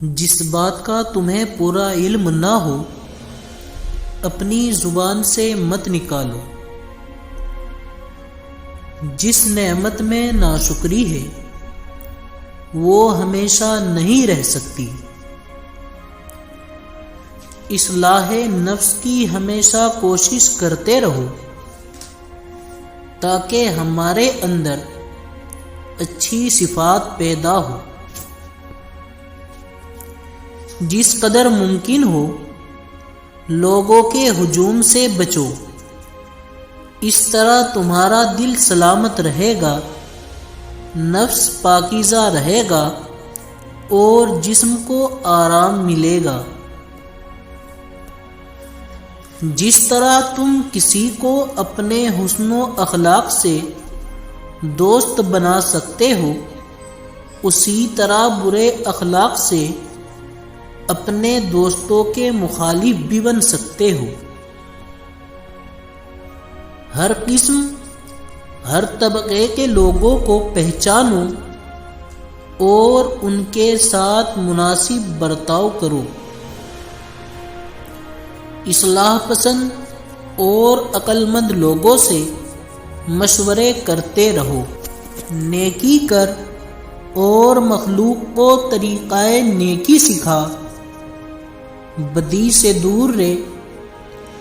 جس بات کا تمہیں پورا علم نہ ہو اپنی زبان سے مت نکالو۔ جس نعمت میں ناشکری ہے وہ ہمیشہ نہیں رہ سکتی۔ اصلاح نفس کی ہمیشہ کوشش کرتے رہو تاکہ ہمارے اندر اچھی صفات پیدا ہو۔ جس قدر ممکن ہو لوگوں کے ہجوم سے بچو، اس طرح تمہارا دل سلامت رہے گا، نفس پاکیزہ رہے گا اور جسم کو آرام ملے گا۔ جس طرح تم کسی کو اپنے حسن و اخلاق سے دوست بنا سکتے ہو، اسی طرح برے اخلاق سے اپنے دوستوں کے مخالف بھی بن سکتے ہو۔ ہر قسم، ہر طبقے کے لوگوں کو پہچانو اور ان کے ساتھ مناسب برتاؤ کرو۔ اصلاح پسند اور عقل مند لوگوں سے مشورے کرتے رہو۔ نیکی کر اور مخلوق کو طریقہ نیکی سکھا، بدی سے دور رہ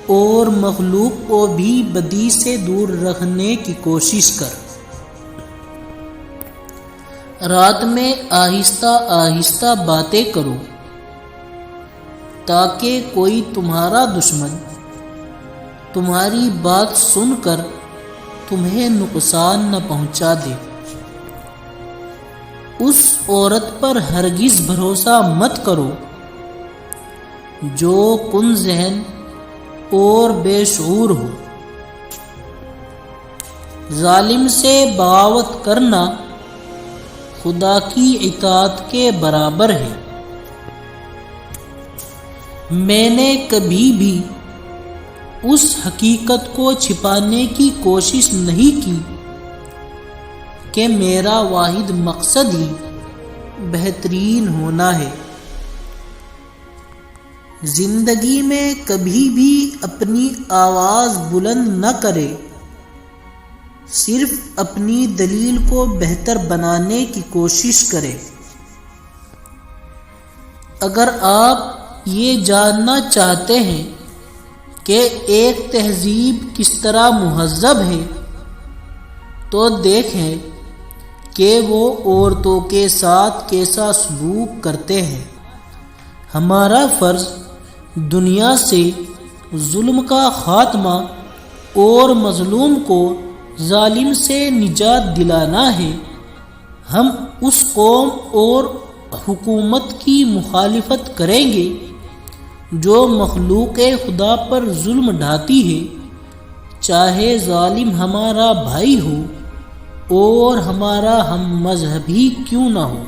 اور مخلوق کو بھی بدی سے دور رکھنے کی کوشش کر۔ رات میں آہستہ آہستہ باتیں کرو تاکہ کوئی تمہارا دشمن تمہاری بات سن کر تمہیں نقصان نہ پہنچا دے۔ اس عورت پر ہرگز بھروسہ مت کرو جو کن ذہن اور بے شعور ہو۔ ظالم سے بغاوت کرنا خدا کی اطاعت کے برابر ہے۔ میں نے کبھی بھی اس حقیقت کو چھپانے کی کوشش نہیں کی کہ میرا واحد مقصد ہی بہترین ہونا ہے۔ زندگی میں کبھی بھی اپنی آواز بلند نہ کرے، صرف اپنی دلیل کو بہتر بنانے کی کوشش کرے۔ اگر آپ یہ جاننا چاہتے ہیں کہ ایک تہذیب کس طرح مہذب ہے تو دیکھیں کہ وہ عورتوں کے ساتھ کیسا سلوک کرتے ہیں۔ ہمارا فرض دنیا سے ظلم کا خاتمہ اور مظلوم کو ظالم سے نجات دلانا ہے۔ ہم اس قوم اور حکومت کی مخالفت کریں گے جو مخلوق خدا پر ظلم ڈھاتی ہے، چاہے ظالم ہمارا بھائی ہو اور ہمارا ہم مذہبی کیوں نہ ہو۔